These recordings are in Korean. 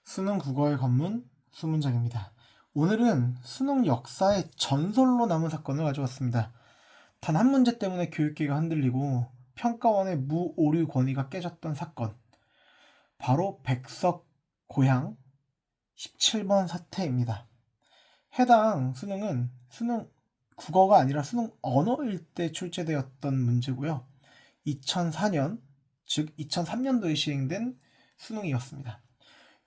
수능 국어의 관문 수문장입니다. 오늘은 수능 역사의 전설로 남은 사건을 가져왔습니다. 단 한 문제 때문에 교육계가 흔들리고 평가원의 무오류 권위가 깨졌던 사건. 바로 백석 고향 17번 사태입니다. 해당 수능은 수능 국어가 아니라 수능 언어일 때 출제되었던 문제고요. 2004년, 즉 2003년도에 시행된 수능이었습니다.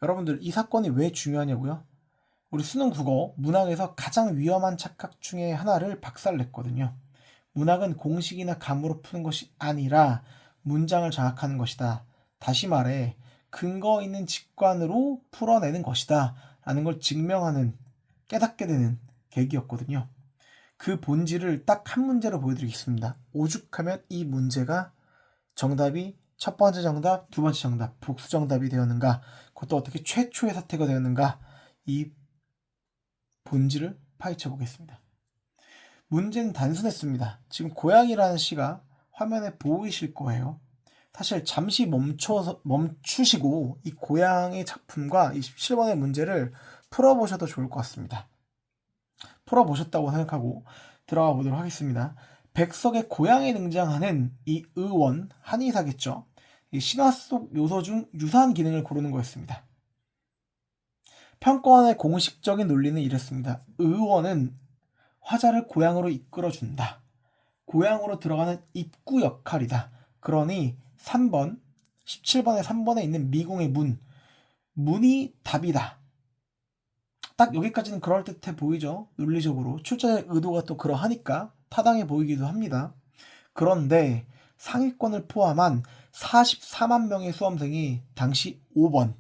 여러분들 이 사건이 왜 중요하냐고요? 우리 수능 국어 문학에서 가장 위험한 착각 중에 하나를 박살냈거든요. 문학은 공식이나 감으로 푸는 것이 아니라 문장을 장악하는 것이다. 다시 말해 근거 있는 직관으로 풀어내는 것이다 라는 걸 증명하는, 깨닫게 되는 계기였거든요. 그 본질을 딱 한 문제로 보여드리겠습니다. 오죽하면 이 문제가 정답이 첫 번째 정답, 두 번째 정답, 복수 정답이 되었는가, 그것도 어떻게 최초의 사태가 되었는가, 이 본질을 파헤쳐 보겠습니다. 문제는 단순했습니다. 지금 고양이라는 시가 화면에 보이실 거예요. 사실 잠시 멈추시고 이 고양이 작품과 27번의 문제를 풀어보셔도 좋을 것 같습니다. 풀어보셨다고 생각하고 들어가 보도록 하겠습니다. 백석의 고향에 등장하는 이 의원, 한의사겠죠. 이 신화 속 요소 중 유사한 기능을 고르는 거였습니다. 평가원의 공식적인 논리는 이랬습니다. 의원은 화자를 고향으로 이끌어준다. 고향으로 들어가는 입구 역할이다. 그러니 3번, 17번에 3번에 있는 미궁의 문이 답이다. 딱 여기까지는 그럴듯해 보이죠? 논리적으로. 출제자의 의도가 또 그러하니까 타당해 보이기도 합니다. 그런데 상위권을 포함한 44만 명의 수험생이 당시 5번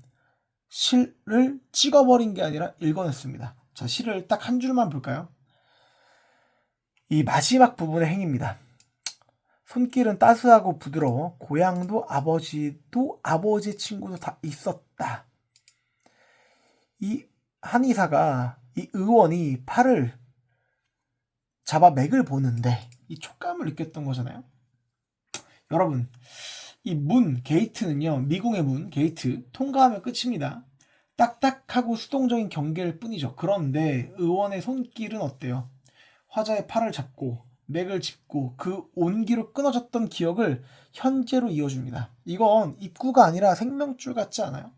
시를 찍어버린 게 아니라 읽어냈습니다. 자, 시를 딱 한 줄만 볼까요? 이 마지막 부분의 행입니다. 손길은 따스하고 부드러워 고향도 아버지도 아버지의 친구도 다 있었다. 이 한의사가, 이 의원이 팔을 잡아 맥을 보는데 이 촉감을 느꼈던 거잖아요. 여러분, 이 게이트는요, 미궁의 문, 게이트 통과하면 끝입니다. 딱딱하고 수동적인 경계일 뿐이죠. 그런데 의원의 손길은 어때요? 화자의 팔을 잡고 맥을 짚고 그 온기로 끊어졌던 기억을 현재로 이어줍니다. 이건 입구가 아니라 생명줄 같지 않아요?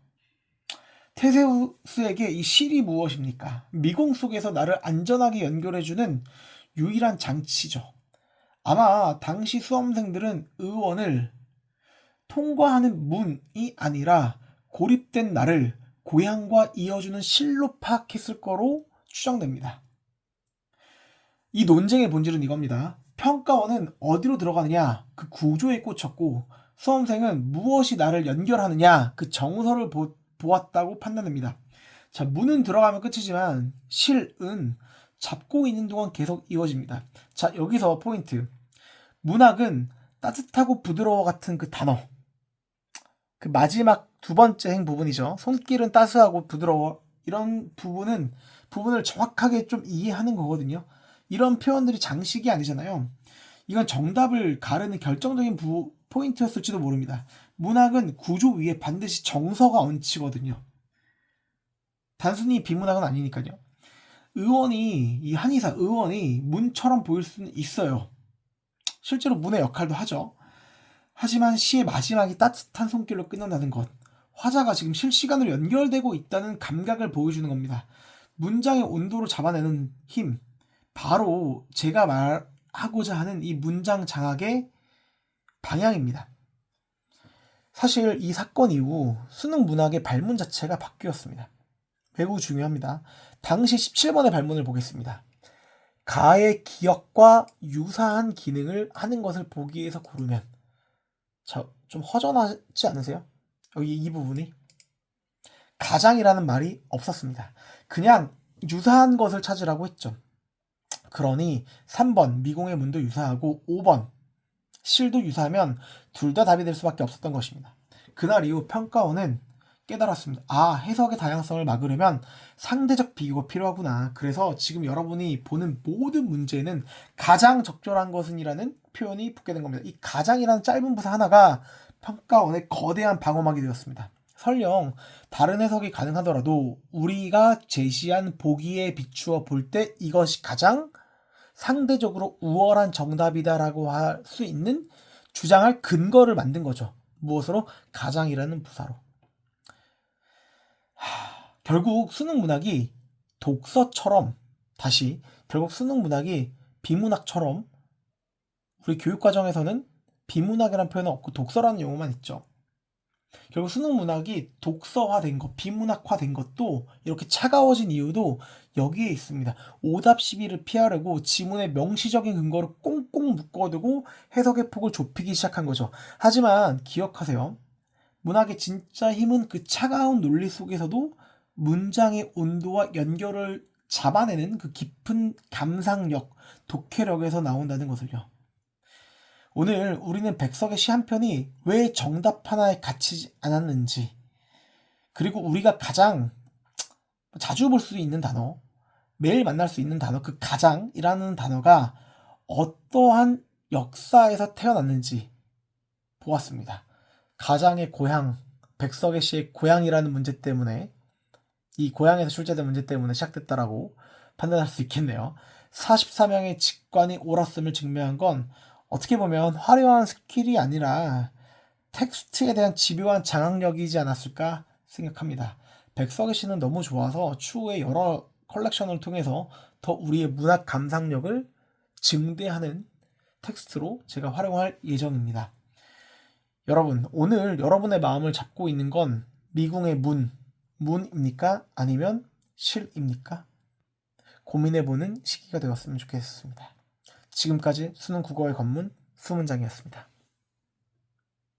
테세우스에게 이 실이 무엇입니까? 미궁 속에서 나를 안전하게 연결해주는 유일한 장치죠. 아마 당시 수험생들은 의원을 통과하는 문이 아니라 고립된 나를 고향과 이어주는 실로 파악했을 거로 추정됩니다. 이 논쟁의 본질은 이겁니다. 평가원은 어디로 들어가느냐 그 구조에 꽂혔고 수험생은 무엇이 나를 연결하느냐 그 정서를 보았다고 판단됩니다. 자, 문은 들어가면 끝이지만 실은 잡고 있는 동안 계속 이어집니다. 자, 여기서 포인트. 문학은 따뜻하고 부드러워 같은 그 단어, 그 마지막 두 번째 행 부분이죠. 손길은 따스하고 부드러워. 이런 부분을 정확하게 좀 이해하는 거거든요. 이런 표현들이 장식이 아니잖아요. 이건 정답을 가르는 결정적인 포인트였을지도 모릅니다. 문학은 구조 위에 반드시 정서가 얹히거든요. 단순히 비문학은 아니니까요. 이 한의사 의원이 문처럼 보일 수는 있어요. 실제로 문의 역할도 하죠. 하지만 시의 마지막이 따뜻한 손길로 끝난다는 것, 화자가 지금 실시간으로 연결되고 있다는 감각을 보여주는 겁니다. 문장의 온도를 잡아내는 힘, 바로 제가 말하고자 하는 이 문장 장악의 방향입니다. 사실 이 사건 이후 수능 문학의 발문 자체가 바뀌었습니다. 매우 중요합니다. 당시 17번의 발문을 보겠습니다. 가의 기억과 유사한 기능을 하는 것을 보기 위해서 고르면, 자, 좀 허전하지 않으세요? 여기 이 부분이 가장이라는 말이 없었습니다. 그냥 유사한 것을 찾으라고 했죠. 그러니 3번 미궁의 문도 유사하고 5번 실도 유사하면 둘 다 답이 될 수밖에 없었던 것입니다. 그날 이후 평가원은 깨달았습니다. 아, 해석의 다양성을 막으려면 상대적 비교가 필요하구나. 그래서 지금 여러분이 보는 모든 문제는 가장 적절한 것은이라는 표현이 붙게 된 겁니다. 이 가장이라는 짧은 부사 하나가 평가원의 거대한 방어막이 되었습니다. 설령 다른 해석이 가능하더라도 우리가 제시한 보기에 비추어 볼 때 이것이 가장 상대적으로 우월한 정답이다라고 할 수 있는 주장할 근거를 만든 거죠. 무엇으로? 가장이라는 부사로. 결국 수능 문학이 독서처럼 결국 수능 문학이 비문학처럼 우리 교육과정에서는 비문학이라는 표현은 없고 독서라는 용어만 있죠. 결국 수능 문학이 독서화된 것, 비문학화된 것도 이렇게 차가워진 이유도 여기에 있습니다. 오답 시비를 피하려고 지문의 명시적인 근거를 꽁꽁 묶어두고 해석의 폭을 좁히기 시작한 거죠. 하지만 기억하세요. 문학의 진짜 힘은 그 차가운 논리 속에서도 문장의 온도와 연결을 잡아내는 그 깊은 감상력, 독해력에서 나온다는 것을요. 오늘 우리는 백석의 시 한 편이 왜 정답 하나에 갇히지 않았는지, 그리고 우리가 가장 자주 볼 수 있는 단어, 매일 만날 수 있는 단어, 그 가장이라는 단어가 어떠한 역사에서 태어났는지 보았습니다. 가장의 고향, 백석의 시의 고향이라는 문제 때문에, 이 고향에서 출제된 문제 때문에 시작됐다라고 판단할 수 있겠네요. 44명의 직관이 옳았음을 증명한 건 어떻게 보면 화려한 스킬이 아니라 텍스트에 대한 집요한 장악력이지 않았을까 생각합니다. 백석의 시는 너무 좋아서 추후에 여러 컬렉션을 통해서 더 우리의 문학 감상력을 증대하는 텍스트로 제가 활용할 예정입니다. 여러분, 오늘 여러분의 마음을 잡고 있는 건 미궁의 문입니까? 아니면 실입니까? 고민해보는 시기가 되었으면 좋겠습니다. 지금까지 수능 국어의 관문 수문장이었습니다.